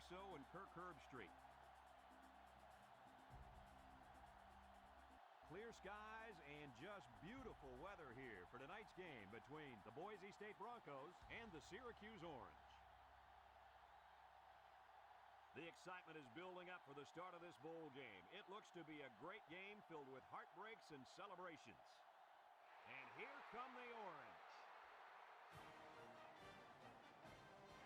Russo and Kirk Herbstreit. Clear skies and just beautiful weather here for tonight's game between the Boise State Broncos and the Syracuse Orange. The excitement is building up for the start of this bowl game. It looks to be a great game filled with heartbreaks and celebrations. And here come the Orange.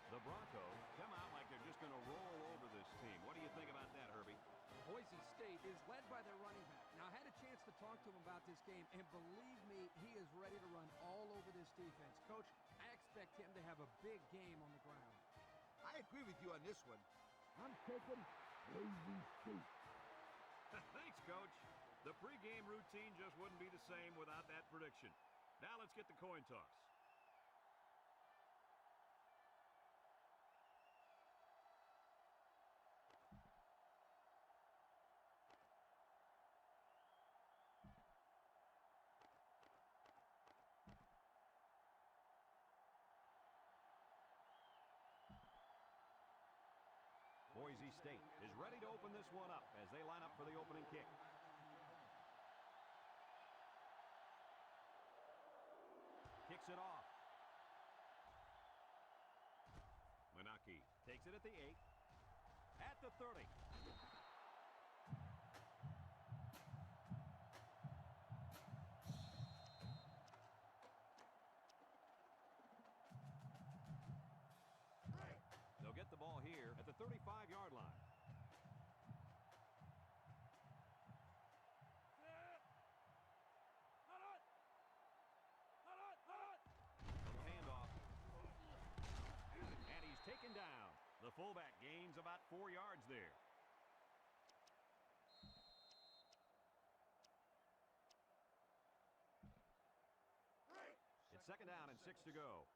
The Broncos come out like they're just going to roll over this team. What do you think about that, Herbie? Boise State is led by their running back. Now, I had a chance to talk to him about this game, and believe me, he is ready to run all over this defense. Coach, I expect him to have a big game on the ground. I agree with you on this one. I'm taking Boise State. Thanks, Coach. The pregame routine just wouldn't be the same without that prediction. Now let's get the coin toss. Boise State is ready to open this one up as they line up for the opening kick. Kicks it off. Manaki takes it at the 8. At the 30. They'll get the ball here at the 35-yard line. Handoff. And he's taken down. The fullback gains about 4 yards there. It's second down and 6 to go.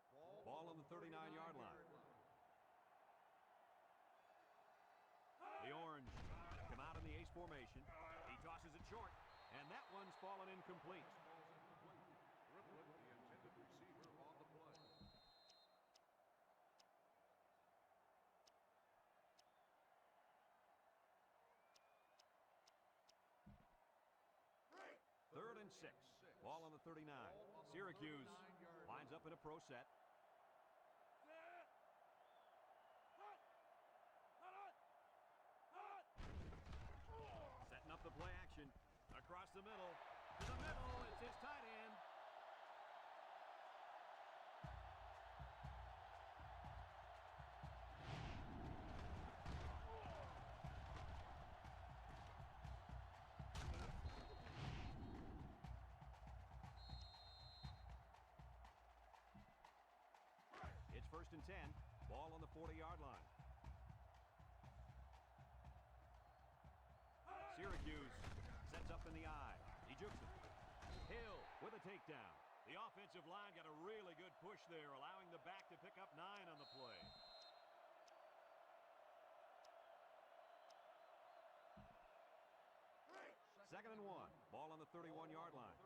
Ball on the 39-yard line. The Orange come out in the ace formation. He tosses it short, and that one's fallen incomplete. The intended receiver on the play. Third and 6. Ball on the 39. Syracuse lines up in a pro set. Setting up the play action. Across the middle. To the middle. It's his tight end. It's first and 10. Ball on the 40-yard line. Syracuse sets up in the eye. He jukes it. Hill with a takedown. The offensive line got a really good push there, allowing the back to pick up 9 on the play. Second and 1. Ball on the 31-yard line.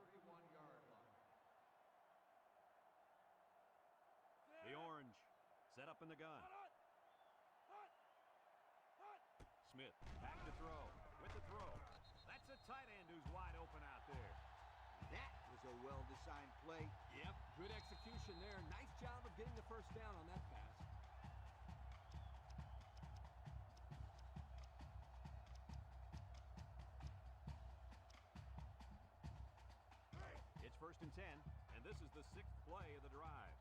The Orange set up in the gun. Smith back to throw. With the throw. That's a tight end who's wide open out there. That was a well-designed play. Yep, good execution there. Nice job of getting the first down on that pass. It's first and 10, and this is the 6th play of the drive.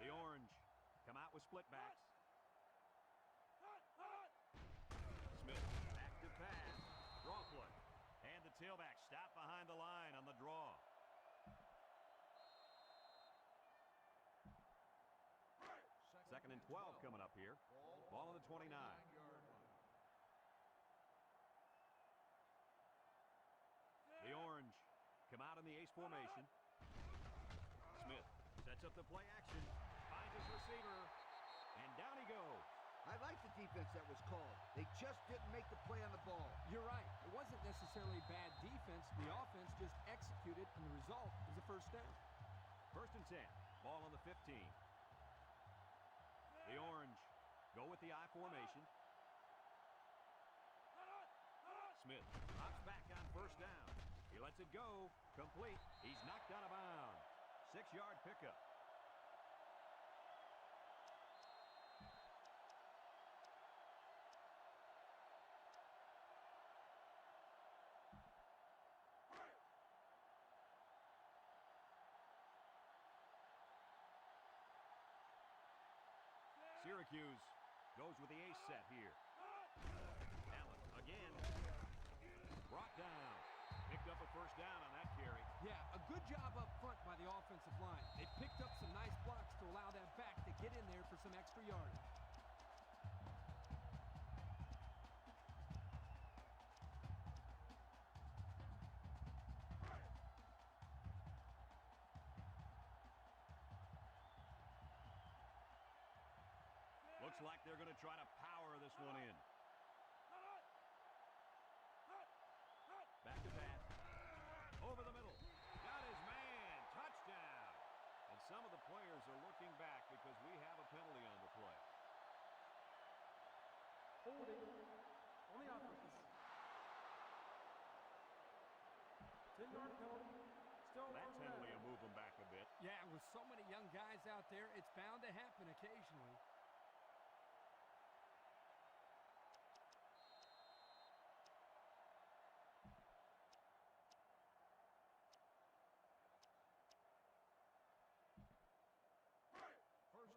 The Orange come out with split backs. Smith back to pass. Draw play. And the tailback stopped behind the line on the draw. Second and 12 coming up here. Ball on the 29. The Orange come out in the ace formation. Smith sets up the play action. Finds his receiver. And down he goes. I like the defense that was called. They just didn't make the play on the ball. You're right. It wasn't necessarily bad defense. The offense just executed, and the result is a first down. First and 10. Ball on the 15. The orange go with the I formation. Smith drops back on first down. He lets it go. Complete. He's knocked out of bounds. 6-yard pickup. Syracuse goes with the ace set here. Allen again. Brought down. Picked up a first down on that carry. Yeah, a good job up front by the offensive line. They picked up some nice blocks to allow that back to get in there for some extra yardage. Looks like they're going to try to power this one in. Back to pass. Over the middle. Got his man. Touchdown. And some of the players are looking back because we have a penalty on the play. Holding on the offense. 10-yard penalty. Still That first penalty down. will move them back a bit. Yeah, with so many young guys out there, it's bound to happen occasionally.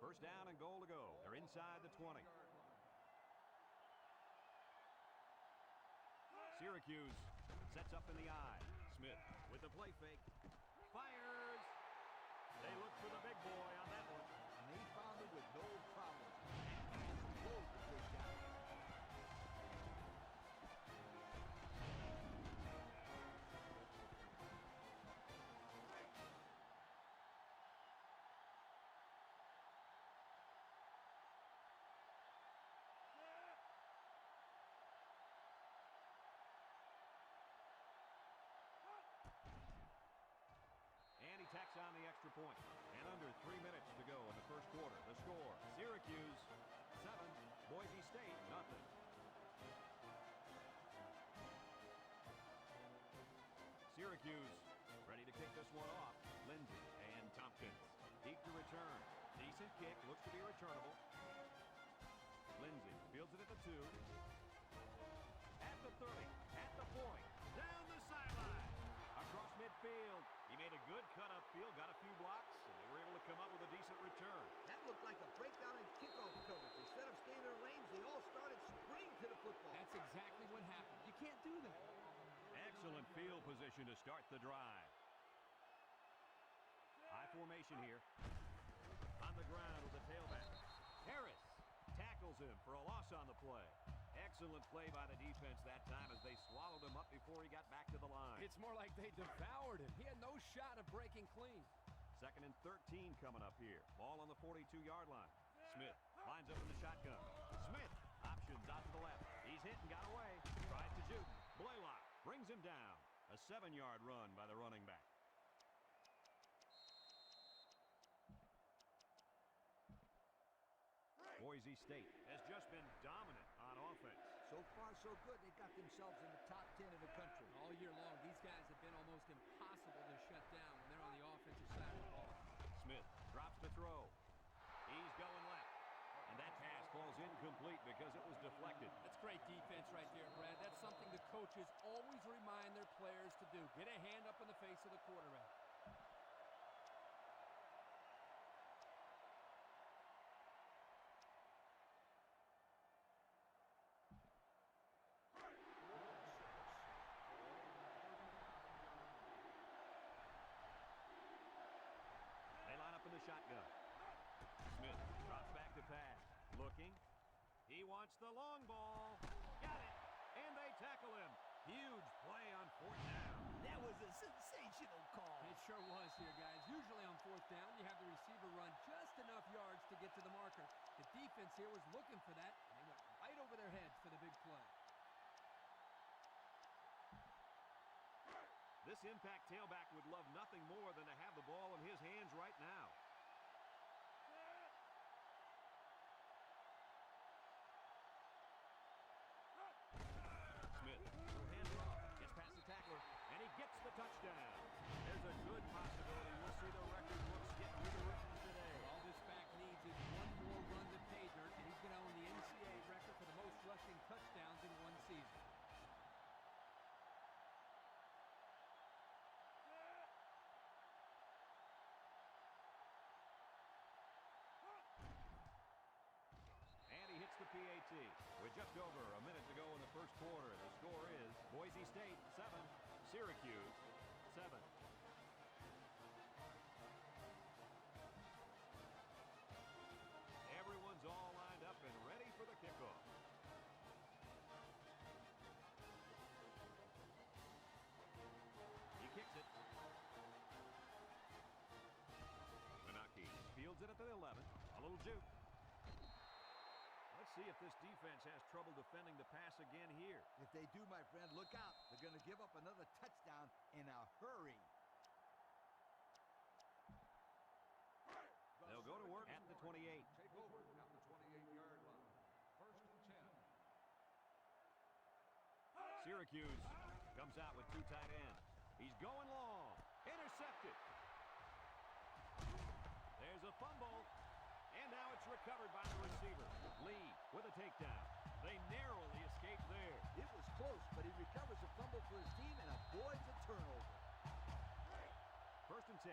First down and goal to go. They're inside the 20. Syracuse sets up in the I. Smith with the play fake. Fires. They look for the big boy on that one. And they found it with no problem. Close the big guy. And he tacks on the extra point. And under 3 minutes to go in the first quarter. The score, Syracuse 7, Boise State 0. Syracuse ready to kick this one off. Lindsey and Tompkins. Deep to return. Decent kick. Looks to be returnable. Lindsey fields it at the 2. At the 30. At the point. Down the sideline. Across midfield. He made a good cut upfield. Got a few blocks. And they were able to come up with a decent return. That looked like a breakdown in kickoff coverage. Instead of staying in their lanes, they all started sprinting to the football. That's exactly what happened. You can't do that. Excellent field position to start the drive. High formation here. On the ground with the tailback. Harris tackles him for a loss on the play. Excellent play by the defense that time as they swallowed him up before he got back to the line. It's more like they devoured him. He had no shot of breaking clean. 2nd and 13 coming up here. Ball on the 42-yard line. Smith lines up in the shotgun. Smith options out to the left. He's hit and got away. Tries to shoot. Blaylock brings him down. A 7-yard run by the running back. Boise State has just been dominant on offense. So far, so good. They got themselves in the top 10 of the country. All year long, these guys have been almost impossible to shut down when they're on the offensive side of the ball. Smith drops the throw. He's going left. And that pass falls incomplete because it was deflected. That's great defense right there, Brad. That's something the coaches always remind their players to do. Get a hand up in the face of the quarterback. They line up in the shotgun. Smith drops back to pass. Looking. He wants the long ball. Got it. And they tackle him. Huge play on 4th down. That was a sensational call. It sure was here, guys. Usually on 4th down, you have the receiver run just enough yards to get to the marker. The defense here was looking for that, and they went right over their heads for the big play. This impact tailback would love nothing more than to have the ball in his hands right now. Syracuse 7. Everyone's all lined up and ready for the kickoff. He kicks it. Menaki fields it at the 11. A little juke. Let's see if this defense has trouble defending the pass again here. If they do, my friend, look out. They're going to give up another touchdown in a hurry. They'll go to work at the 28. Take over at the 28-yard line. First and 10. Syracuse comes out with 2 tight ends. He's going long. Intercepted. There's a fumble. And now it's recovered by the receiver. Lee with a takedown. They narrowly escaped there. It was close, but he recovers a fumble for his team and avoids a turnover. First and 10.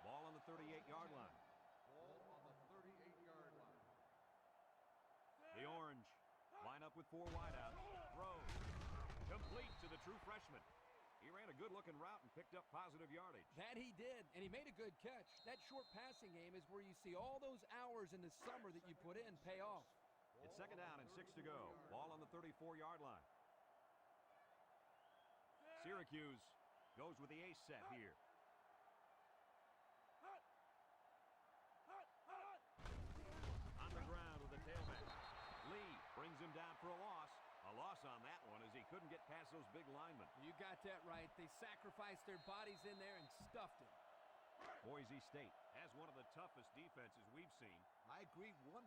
Ball on the 38-yard line. Ball on the 38-yard line. The Orange line up with 4 wideouts. Throws. Complete to the true freshman. He ran a good-looking route and picked up positive yardage. That he did, and he made a good catch. That short passing game is where you see all those hours in the summer that you put in pay off. It's second down and 6 to go. Ball on the 34-yard line. Syracuse goes with the ace set here. On the ground with the tailback. Lee brings him down for a loss. A loss on that one as he couldn't get past those big linemen. You got that right. They sacrificed their bodies in there and stuffed him. Boise State has one of the toughest defenses we've seen. I agree 100%.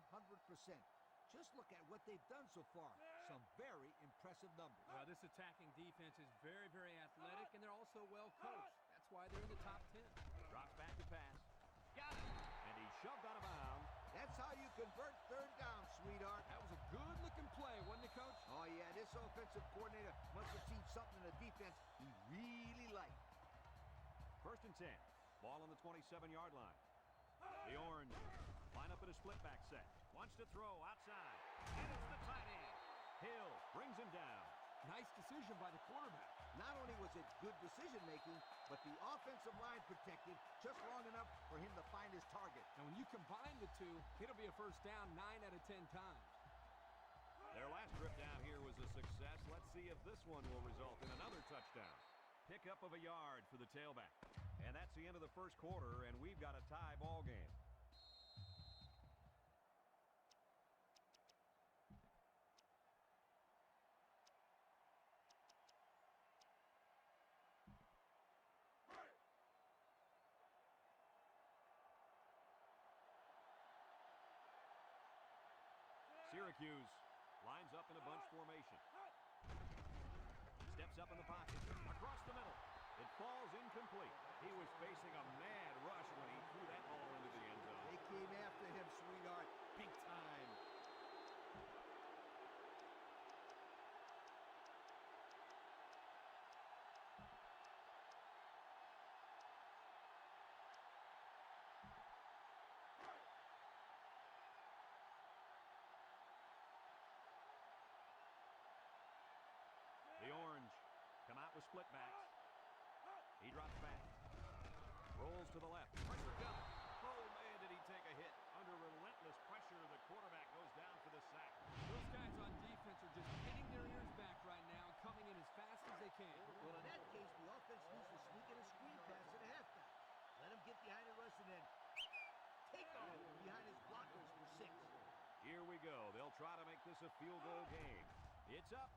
Just look at what they've done so far. Some very impressive numbers. Well, this attacking defense is very, very athletic, and they're also well coached. That's why they're in the top 10. Drops back to pass. Got it. And he's shoved out of bounds. That's how you convert third down, sweetheart. That was a good-looking play, wasn't it, Coach? Oh, yeah, this offensive coordinator must have seen something in the defense he really liked. First and 10. Ball on the 27-yard line. The Orange line up in a split back set. Wants to throw outside. And it's the tight end. Hill brings him down. Nice decision by the quarterback. Not only was it good decision-making, but the offensive line protected just long enough for him to find his target. And when you combine the two, it'll be a first down 9 out of 10 times. Their last trip down here was a success. Let's see if this one will result in another touchdown. Pickup of a yard for the tailback. And that's the end of the first quarter, and we've got a tie ball game. Syracuse lines up in a bunch formation. Steps up in the pocket. Across the middle. It falls incomplete. He was facing a mad rush when he threw that ball into the end zone. They came after him, sweetheart, big time. The Orange come out with split backs. He drops back. Rolls to the left. Pressure coming. Oh, man, did he take a hit. Under relentless pressure, the quarterback goes down for the sack. Those guys on defense are just pinning their ears back right now and coming in as fast as they can. Well, in that case, the offense needs to sneak in a screen pass at halftime. Let him get behind the rush and then take off behind his blockers for 6. Here we go. They'll try to make this a field goal game. It's up.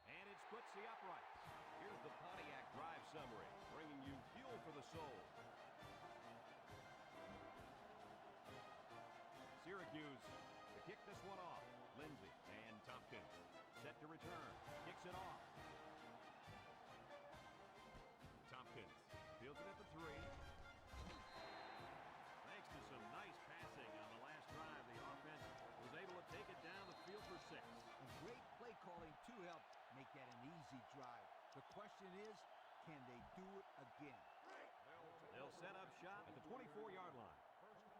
And it splits the uprights. Here's the Pontiac drive summary, bringing you fuel for the soul. Syracuse to kick this one off. Lindsey and Tompkins set to return. Kicks it off. Tompkins fields it at the 3. Thanks to some nice passing on the last drive, the offense was able to take it down the field for 6. And great play calling to help make that an easy drive. The question is, can they do it again? They'll set up shop at the 24-yard line. First and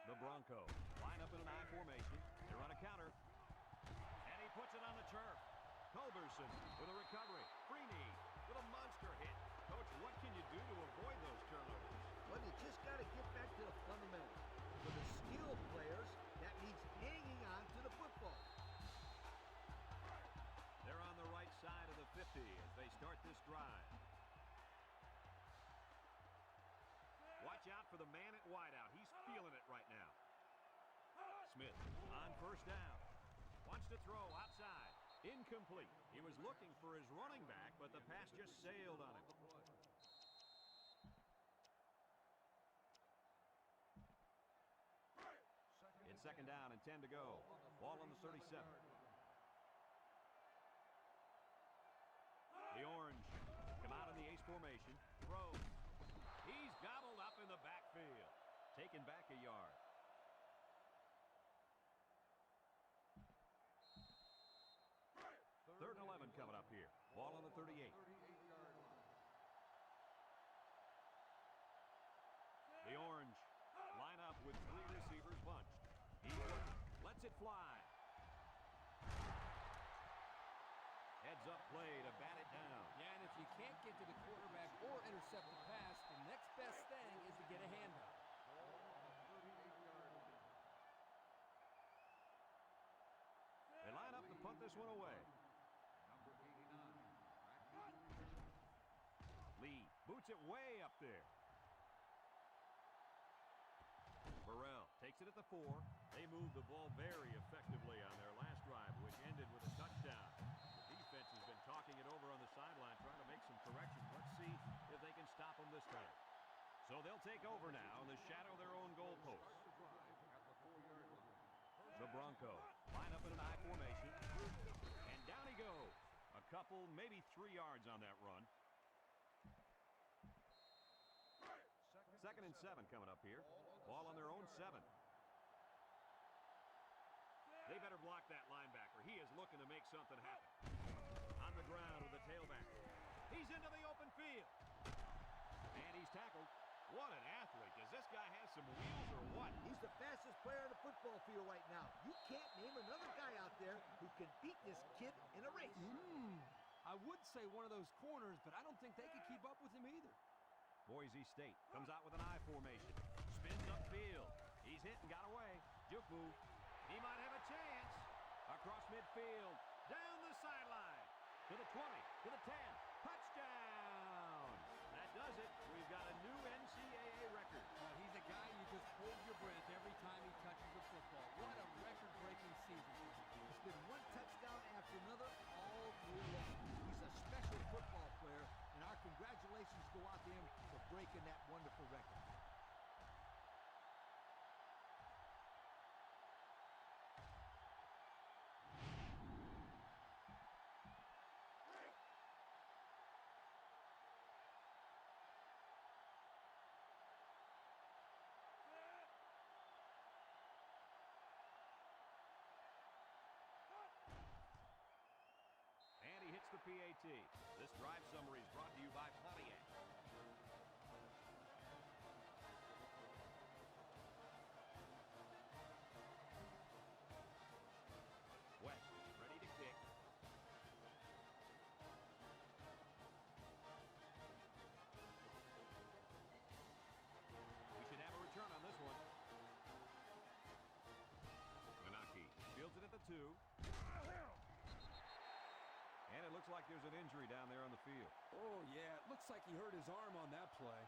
10. The Broncos line up in an I formation. They run a counter. And he puts it on the turf. Everson with a recovery. Freeney with a monster hit. Coach, what can you do to avoid those turnovers? Well, you just got to get back to the fundamentals. For the skilled players, that means hanging on to the football. They're on the right side of the 50 as they start this drive. Watch out for the man at wideout. He's feeling it right now. Smith on first down. Wants to throw outside. Incomplete. He was looking for his running back, but the pass just sailed on him. It's second down and 10 to go. Ball on the 37. The Orange come out in the ace formation. Throw. He's gobbled up in the backfield. Taken back a yard. Third and 11 coming up here. Ball on the 38. The Orange line up with 3 receivers bunched. He lets it fly. Heads up play to bat it down. Yeah, and if you can't get to the quarterback or intercept the pass, the next best thing is to get a handoff. They line up to punt this one away. Lee boots it way up there. Burrell takes it at the 4. They moved the ball very effectively on their last drive, which ended with a touchdown. The defense has been talking it over on the sideline, trying to make some corrections. Let's see if they can stop them this time. So they'll take over now in the shadow of their own goalpost. The Broncos line up in an I formation. And down he goes. A couple, maybe 3 yards on that run. Second and 7 coming up here. Ball on their own 7. They better block that linebacker. He is looking to make something happen. On the ground with the tailback. He's into the open field. And he's tackled. What an athlete. Does this guy have some wheels or what? He's the fastest player on the football field right now. You can't name another guy out there who can beat this kid in a race. I would say one of those corners, but I don't think they could keep up with him either. Boise State comes out with an I formation. Spins upfield. He's hit and got away. Juke move. He might have a chance. Across midfield. Down the sideline. To the 20. To the 10. Touchdown. That does it. We've got a new NCAA record. He's a guy you just hold your breath every time he touches the football. What a record-breaking season. It's been one touchdown after another all year long. He's a special football player, and our congratulations go out to him for breaking that wonderful record. And he hits the PAT. This drive summary is brought to you by Pontiac. West ready to kick. We should have a return on this one. Menaki fields it at the 2. And it looks like there's an injury down there on the field. Oh, yeah. It looks like he hurt his arm on that play.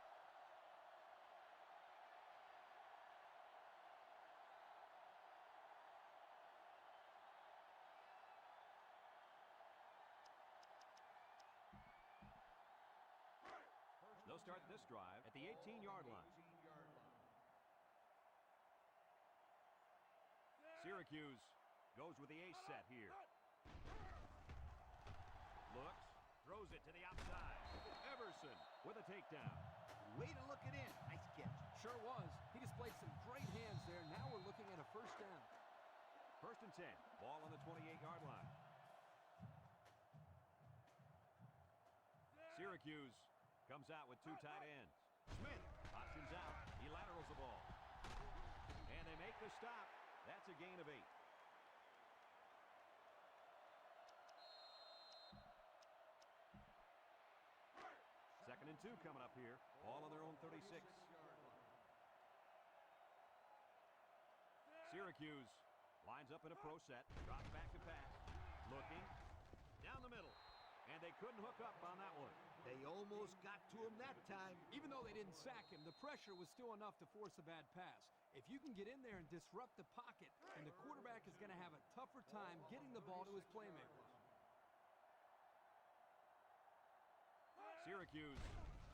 They'll start this drive at the 18-yard line. Syracuse goes with the ace set here. Looks, throws it to the outside. Everson with a takedown. Way to look it in. Nice catch. Sure was. He displayed some great hands there. Now we're looking at a first down. First and 10. Ball on the 28-yard line. Syracuse comes out with 2 tight ends. Smith options out. He laterals the ball. And they make the stop. That's a gain of 8. and 2 coming up here. Ball on their own 36. Syracuse lines up in a pro set. Drops back to pass. Looking. Down the middle. And they couldn't hook up on that one. They almost got to him that time. Even though they didn't sack him, the pressure was still enough to force a bad pass. If you can get in there and disrupt the pocket, then the quarterback is going to have a tougher time getting the ball to his playmakers. Syracuse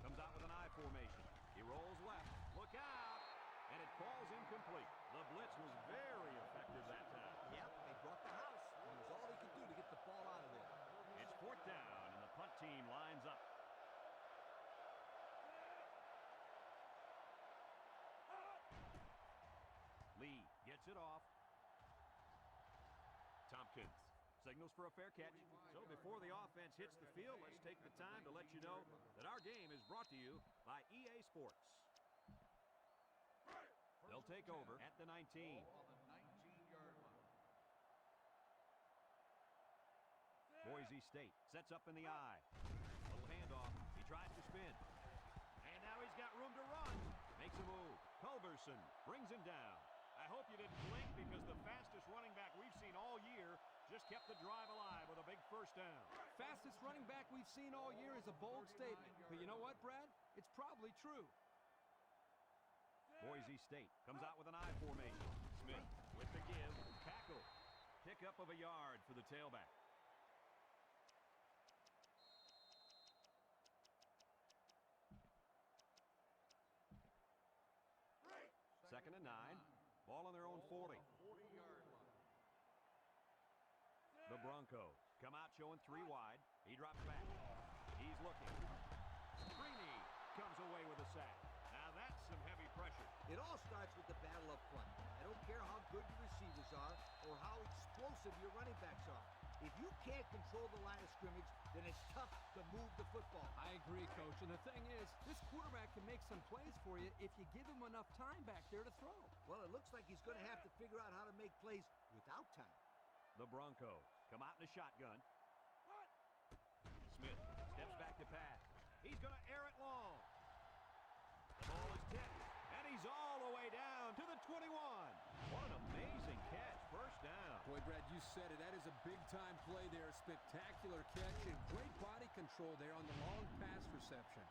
comes out with an I formation. He rolls left. Look out! And it falls incomplete. The blitz was very effective that time. Yep, they brought the house. It was all they could do to get the ball out of there. It's 4th down, and the punt team lines up. Lee gets it off. Tompkins signals for a fair catch. So before the offense hits the field, let's take the time to let you know that our game is brought to you by EA Sports. They'll take over at the 19. On the 19-yard line. Boise State sets up in the eye. Little handoff. He tries to spin. And now he's got room to run. Makes a move. Culberson brings him down. I hope you didn't blink because the fastest running back we've seen all year just kept the drive alive with a big first down. Fastest running back we've seen all year is a bold statement. But you know what, Brad? It's probably true. Boise State comes out with an I formation. Smith with the give. Tackle. Pickup of a yard for the tailback. Second and 9. Ball on their own 40. 40-yard line. The Broncos come out showing 3 wide. He drops back. He's looking. Greeny comes away with a sack. Now that's some heavy pressure. It all starts with the battle up front. I don't care how good your receivers are or how explosive your running backs are. If you can't control the line of scrimmage, then it's tough to move the football. I agree, Coach. And the thing is, this quarterback can make some plays for you if you give him enough time back there to throw. Well, it looks like he's going to have to figure out how to make plays without time. The Broncos come out in a shotgun. Smith steps back to pass. He's going to air it long. The ball is tipped, and he's all the way down to the 21. What an amazing catch. First down. Boy, Brad, you said it. That is a big-time play there. Spectacular catch and great body control there on the long pass reception.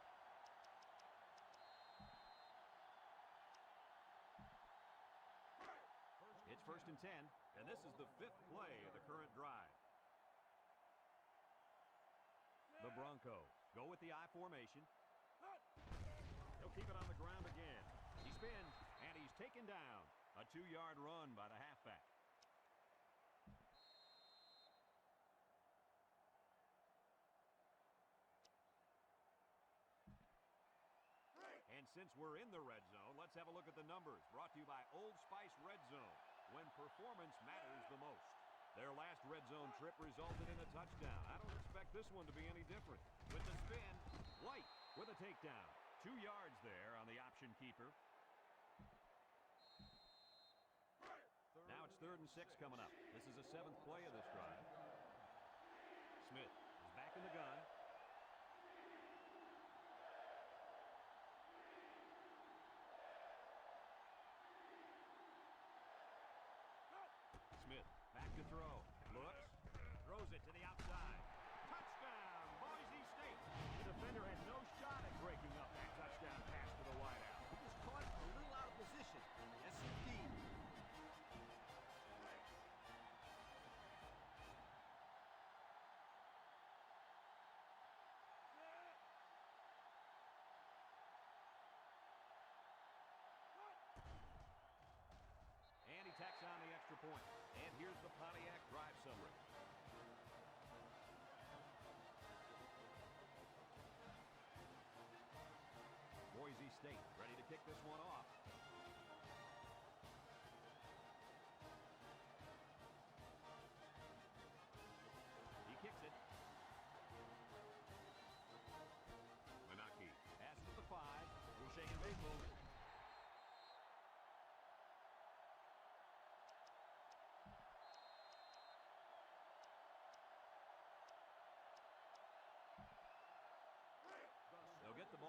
It's 1st and 10, and this is the 5th play of the current drive. The Broncos go with the I formation. He'll keep it on the ground again. He spins, and he's taken down. A 2-yard run by the halfback. And since we're in the red zone, let's have a look at the numbers. Brought to you by Old Spice Red Zone, when performance matters the most. Their last red zone trip resulted in a touchdown. I don't expect this one to be any different. With the spin, White with a takedown. 2 yards there on the option keeper. Now it's 3rd and 6 coming up. This is the 7th play of this drive. Smith is back in the gun. Smith back to throw. Looks. Throws it to the outside. Touchdown, Boise State. The defender had no shot at breaking up that touchdown pass to the wideout. He was caught a little out of position. Yes, indeed. And he tacks on the extra point. And here's the Pontiac drive summary. Boise State ready to kick this one off. He kicks it. Menaki passes at the 5. Boucher and Maple. They'll get the ball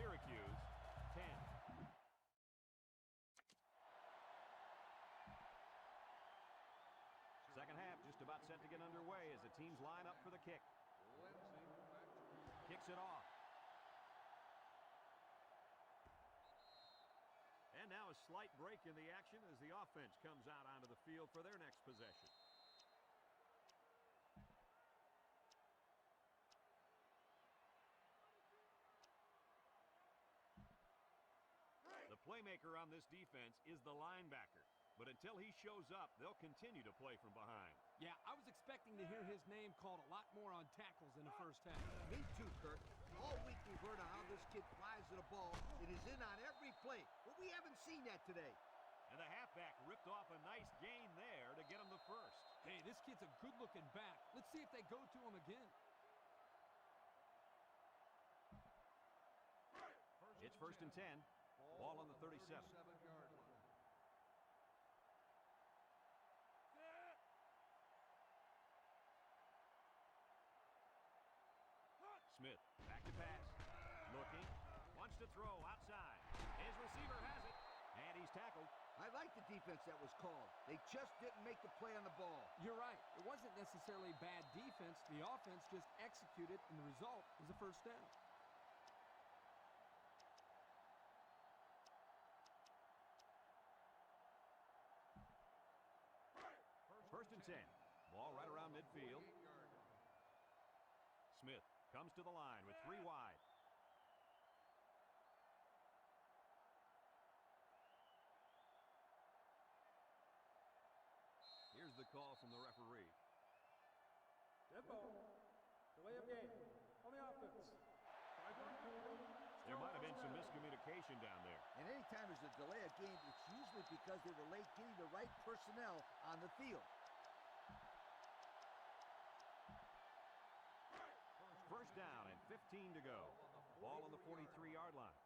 Syracuse 10. Second half just about set to get underway as the teams line up for the kick. Lindsey back to the Kicks it off. And now a slight break in the action as the offense comes out onto the field for their next possession. The playmaker on this defense is the linebacker. But until he shows up, they'll continue to play from behind. Yeah, I was expecting to hear his name called a lot more on tackles in the first half. Me too, Kurt. All week we've heard of how this kid flies to the ball. It is in on every play, but we haven't seen that today. And the halfback ripped off a nice gain there to get him the first. Hey, this kid's a good-looking back. Let's see if they go to him again. It's first and 10. Ball on the 37. 37-yard line. Smith, back to pass. Looking, wants to throw outside. His receiver has it, and he's tackled. I like the defense that was called. They just didn't make the play on the ball. You're right. It wasn't necessarily bad defense. The offense just executed, and the result is a first down. First and 10. Ball right around midfield. 48-yard line. Smith comes to the line with 3 wide. Here's the call from the referee. Dead ball. Delay of game. On the offense. 5-yard penalty. There might have been some miscommunication down there. And anytime there's a delay of game, it's usually because they were late getting the right personnel on the field. First down and 15 to go. Ball on the 43-yard line.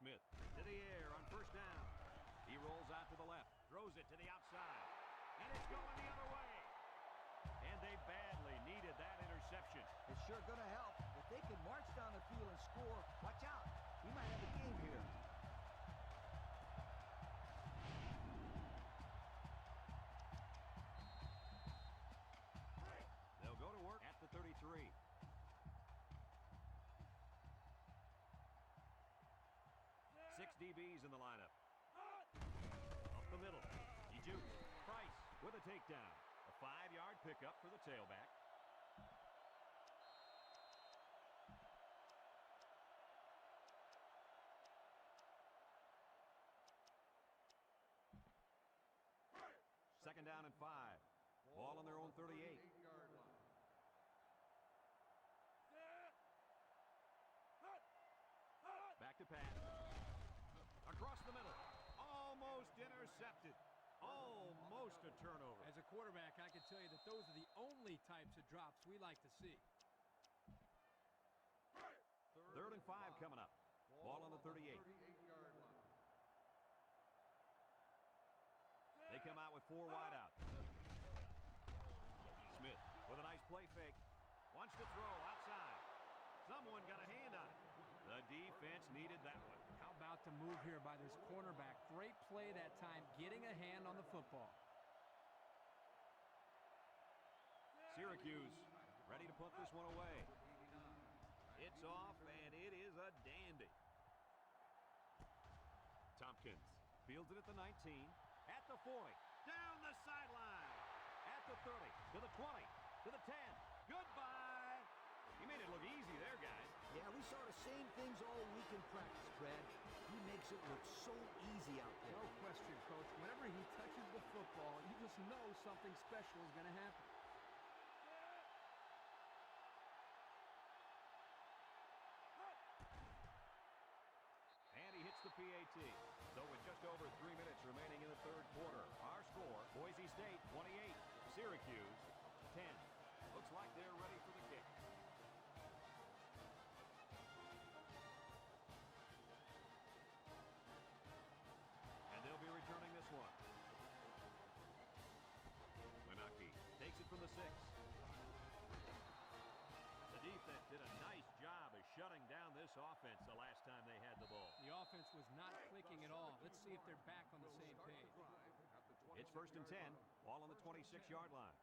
Smith to the air on first down. He rolls out to the left, throws it to the outside, and it's going the other way. And they badly needed that interception. It's sure going to help. If they can march down the field and score, watch out. We might have a game here. They'll go to work at the 33. Six DBs in the lineup. Up the middle. He jukes. Price with a takedown. A 5-yard pickup for the tailback. Second down and 5. Ball on their own 38. 38-yard line. Back to pass. Across the middle. Almost intercepted. Almost a turnover. As a quarterback, I can tell you that those are the only types of drops we like to see. Third and 5 coming up. Ball on the 38. 38-yard line. They come out with 4 wide out. Smith with a nice play fake. Wants to throw outside. Someone got a hand on it. The defense needed that one. How about the move here by this cornerback? Great play that time, getting a hand on the football. Syracuse ready to punt this one away. It's off, and it is a dandy. Tompkins fields it at the 19, at the 40, down the sideline, at the 30, to the 20, to the 10. Goodbye. He made it look easy there, guys. Yeah, we saw the same things all week in practice, Brad. He makes it look so easy out there. No question, Coach. Whenever he touches the football, you just know something special is going to happen. And he hits the PAT. So with just over 3 minutes remaining in the third quarter, our score, Boise State 28, Syracuse 10. Looks like they're ready for the kick. And they'll be returning this one. Menaki takes it from the 6. The this offense the last time they had the ball. The offense was not clicking at all. Let's see if they're back on the same page. It's 1st and 10. Ball on the 26-yard line.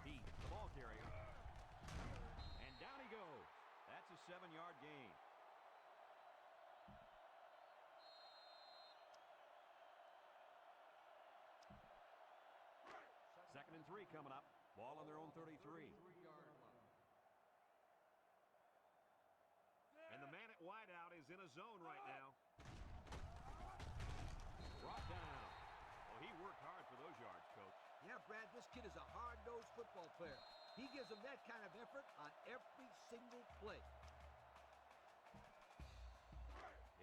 Heat, the ball carrier. And down he goes. That's a 7-yard gain. Second and 3 coming up. Ball on their own 33. And the man at wideout is in a zone right now. Brought down. Well, he worked hard for those yards, Coach. Yeah, Brad, this kid is a hard-nosed football player. He gives them that kind of effort on every single play.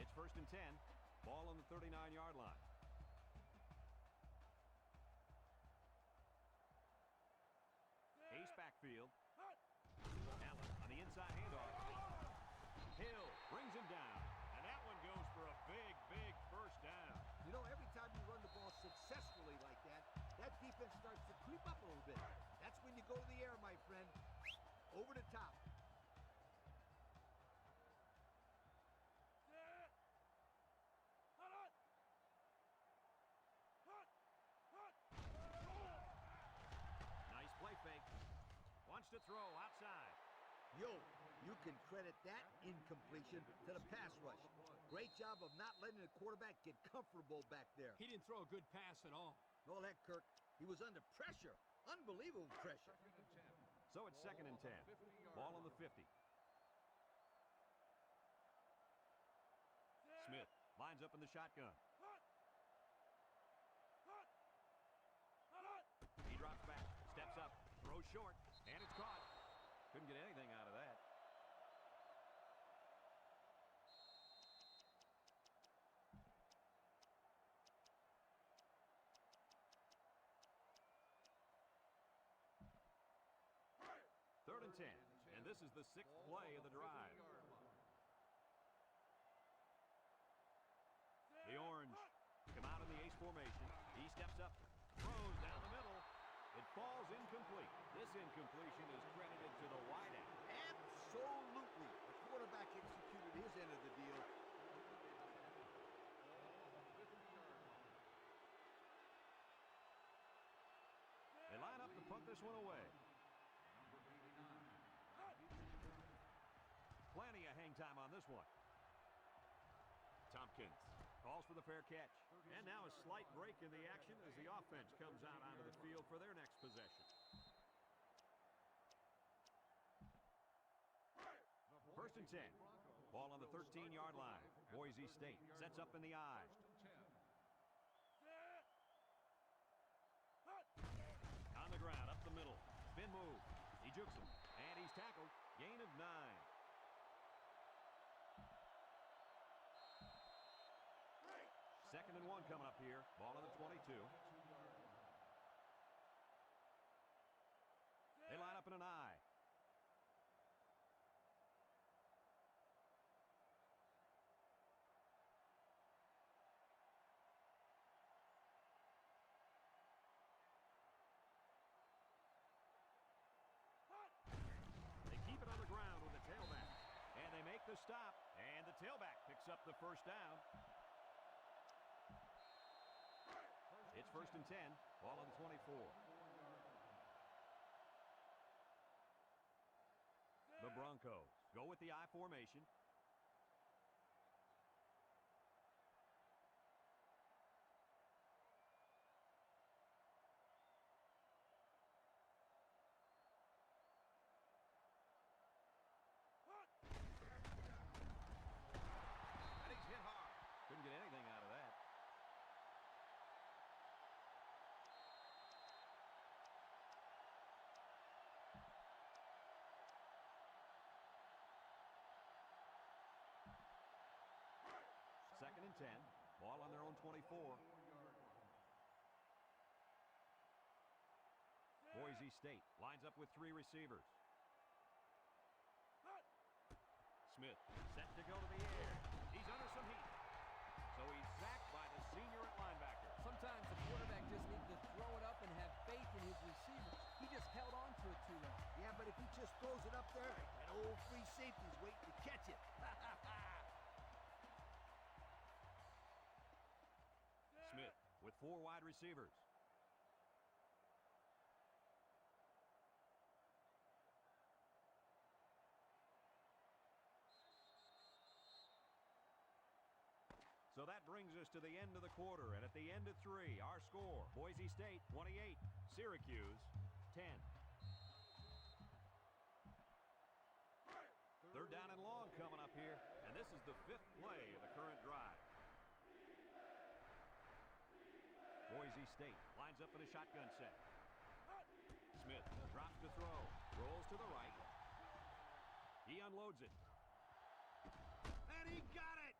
It's 1st and 10. Ball on the 39-yard line. Ace backfield. Allen on the inside handoff. Hill brings him down. And that one goes for a big, big first down. You know, every time you run the ball successfully like that, that defense starts to creep up a little bit. That's when you go to the air, my friend. Over the top. Nice play fake. Wants to throw outside. Yo, you can credit that incompletion to the pass rush. Great job of not letting the quarterback get comfortable back there. He didn't throw a good pass at all. No, that, Kirk. He was under pressure. Unbelievable pressure. So it's 2nd and 10. Ball on the 50. Smith lines up in the shotgun. He drops back, steps up, throws short, and it's caught. Couldn't get anything out of that. Third and 10, and this is the 6th play of the drive. The Orange come out in the ace formation. He steps up, throws down the middle. It falls incomplete. This incompletion is credited to the wideout. Absolutely. The quarterback executed his end of the deal. They line up to punt this one away. Plenty of hang time on this one. Tompkins calls for the fair catch. And now a slight break in the action as the offense comes out onto the field for their next possession. First and 10. Ball on the 13-yard line. Boise State sets up in the I. On the ground, up the middle. Spin move. He jukes him. And he's tackled. Gain of 9. Second and 1 coming up here. Ball on the 22. They line up in an I. They keep it on the ground with the tailback. And they make the stop. And the tailback picks up the first down. It's 1st and 10. Ball on the 24. The Broncos go with the I formation. And he's hit hard. Couldn't get anything out of that. Second and 10. Ball on their own 24. Boise State lines up with 3 receivers. Smith set to go to the air. He's under some heat. So he's sacked by the senior at linebacker. Sometimes the quarterback just needs to throw it up and have faith in his 4 wide receivers. So that brings us to the end of the quarter, and at the end of 3, our score, Boise State 28, Syracuse 10. Third down and long coming up here, and this is the 5th play of the current drive. Boise State lines up in a shotgun set. Smith drops to throw, rolls to the right. He unloads it. And he got it!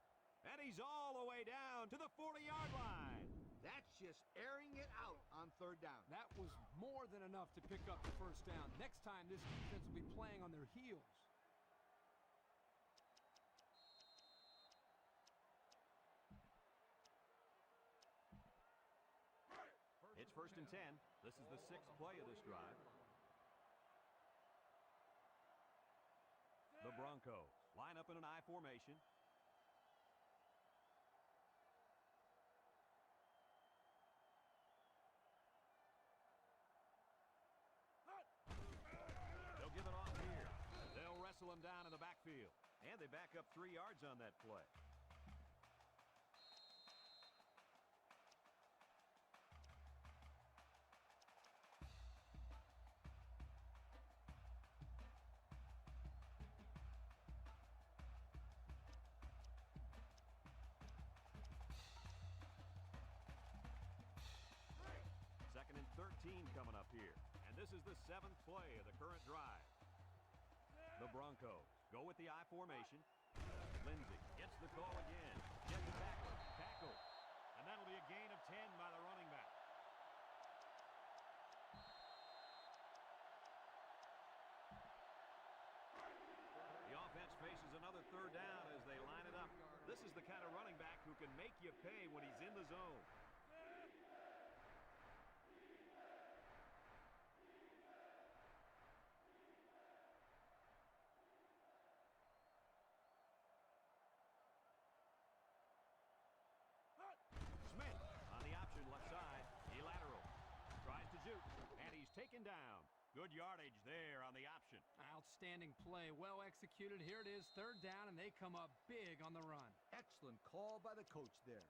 And he's all the way down to the 40-yard line. That's just airing it out on third down. That was more than enough to pick up the first down. Next time, this defense will be playing on their heels. It's 1st and 10. This is the 6th play of this drive. The Broncos line up in an I formation. They'll give it off here. They'll wrestle him down in the backfield. And they back up 3 yards on that play. Second and 13 coming up here. And this is the 7th play of the current drive. The Broncos go with the I formation. Lindsey gets the call again. Gets the tackle. Tackle. And that'll be a gain of 10 by the running back. The offense faces another third down as they line it up. This is the kind of running back who can make you pay when he's in the zone. Smith on the option left side. He lateral. Tries to shoot. And he's taken down. Good yardage there on the option. Outstanding play. Well executed. Here it is. Third down, and they come up big on the run. Excellent call by the coach there.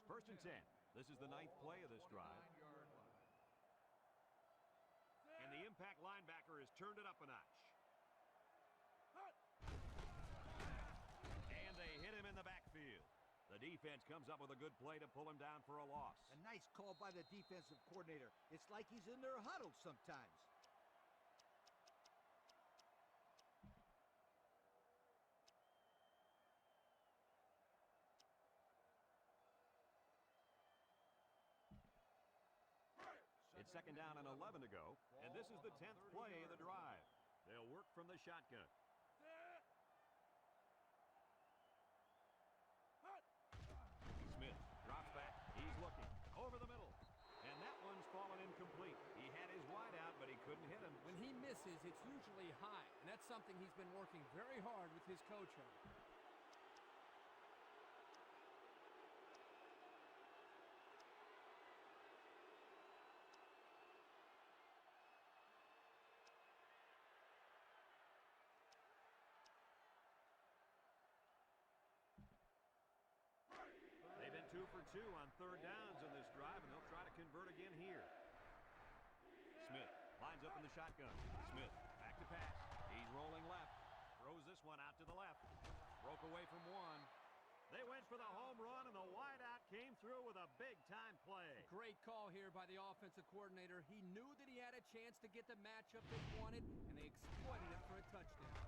First and 10. This is the 9th play of this drive. And the impact linebacker has turned it up a notch. And they hit him in the backfield. The defense comes up with a good play to pull him down for a loss. A nice call by the defensive coordinator. It's like he's in their huddle sometimes. It's 2nd down and 11 to go, and this is the 10th play of the drive. They'll work from the shotgun. Smith drops back. He's looking over the middle, and that one's fallen incomplete. He had his wide out, but he couldn't hit him. When he misses, it's usually high, and that's something he's been working very hard with his coach on. They've been 2 for 2 on third downs in this drive, and they'll try to convert again here. Smith lines up in the shotgun. Smith back to pass. He's rolling left. Throws this one out to the left. Broke away from one. They went for the home run, and the wideout came through with a big-time play. Great call here by the offensive coordinator. He knew that he had a chance to get the matchup they wanted, and they exploited it for a touchdown.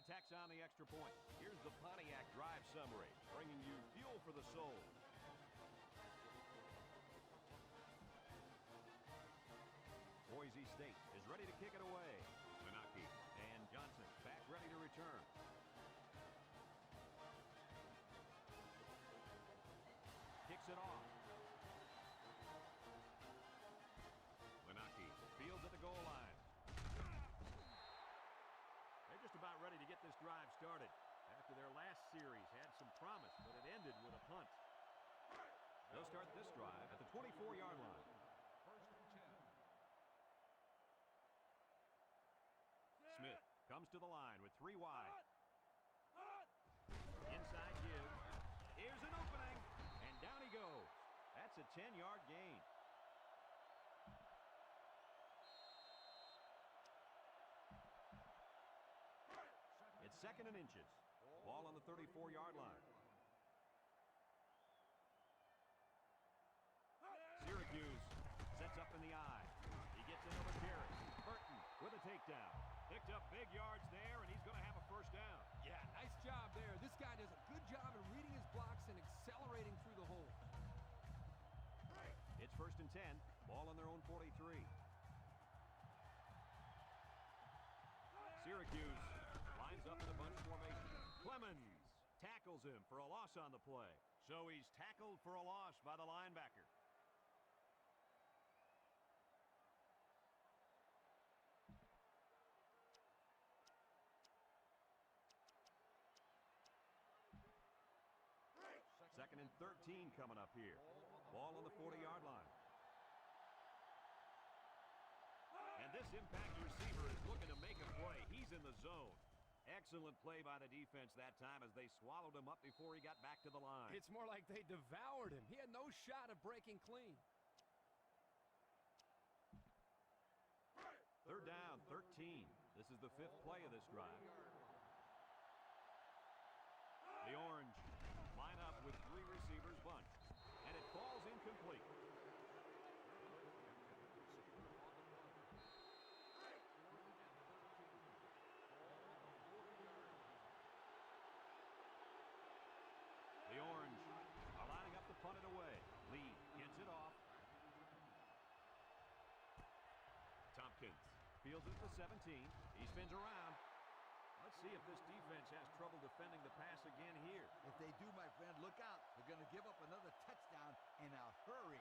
tacks on the extra point. Here's the Pontiac drive summary, bringing you fuel for the soul. Boise State is ready to kick it away. Menaki and Johnson back ready to return. Kicks it off. Menaki fields at the goal line. They're just about ready to get this drive started. After their last series had some promise, but it ended with a punt. They'll start this drive at the 24-yard line. Smith comes to the line with 3 wide. Inside give. Here's an opening, and down he goes. That's a 10-yard gain. It's 2nd and inches. Ball on the 34-yard line. Syracuse sets up in the eye. He gets another carry. Burton with a takedown. Picked up big yards there, and he's going to have a first down. Yeah, nice job there. This guy does a good job in reading his blocks and accelerating through the hole. It's 1st and 10. Ball on their own 43. Syracuse lines up in a bunch formation. Clemens tackles him for a loss on the play. So he's tackled for a loss by the linebacker. Second and 13 coming up here. Ball on the 40-yard line. And this impact receiver is looking to make a play. He's in the zone. Excellent play by the defense that time as they swallowed him up before he got back to the line. It's more like they devoured him. He had no shot of breaking clean. 3rd down, 13. This is the 5th play of this drive. The Orange line up with 3 receivers bunched, and it falls incomplete. The Orange are lining up to punt it away. Lee gets it off. Tompkins fields it at the 17. He spins around. Let's see if this defense has trouble defending the pass again here. If they do, my friend, look out. They're going to give up another touchdown in a hurry.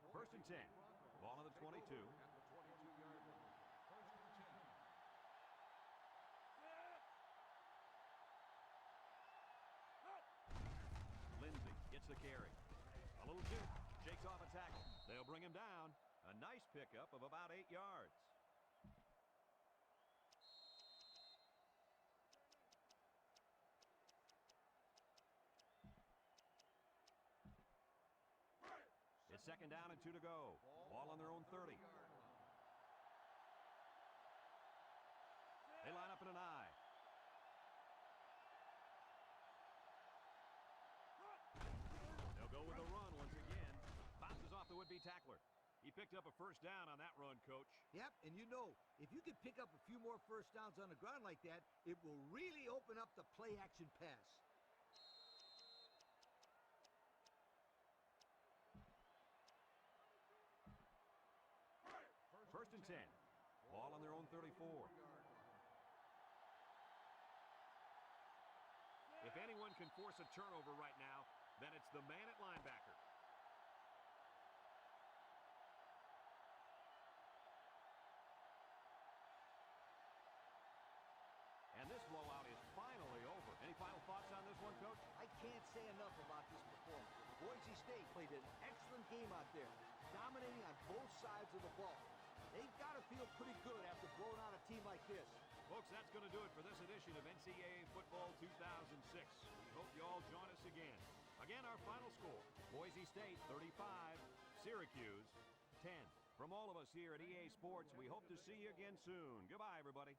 First and 10. Ball on the 22. Lindsey gets the carry. A little juke. Shakes off a tackle. They'll bring him down. A nice pickup of about 8 yards. It's 2nd down and 2 to go. Ball on their own 30. They line up in an eye. They'll go with a run once again. Bounces off the would-be tackler. He picked up a first down on that run, Coach. Yep, and you know, if you can pick up a few more first downs on the ground like that, it will really open up the play-action pass. First and 10. Ball on their own 34. If anyone can force a turnover right now, then it's the man at linebacker. And this blowout is finally over. Any final thoughts on this one, Coach? I can't say enough about this performance. Boise State played an excellent game out there, dominating on both sides of the ball. They've got to feel pretty good after blowing out a team like this. Folks, that's going to do it for this edition of NCAA Football 2006. We hope you all join us again. Again, our final score, Boise State 35, Syracuse 10. From all of us here at EA Sports, we hope to see you again soon. Goodbye, everybody.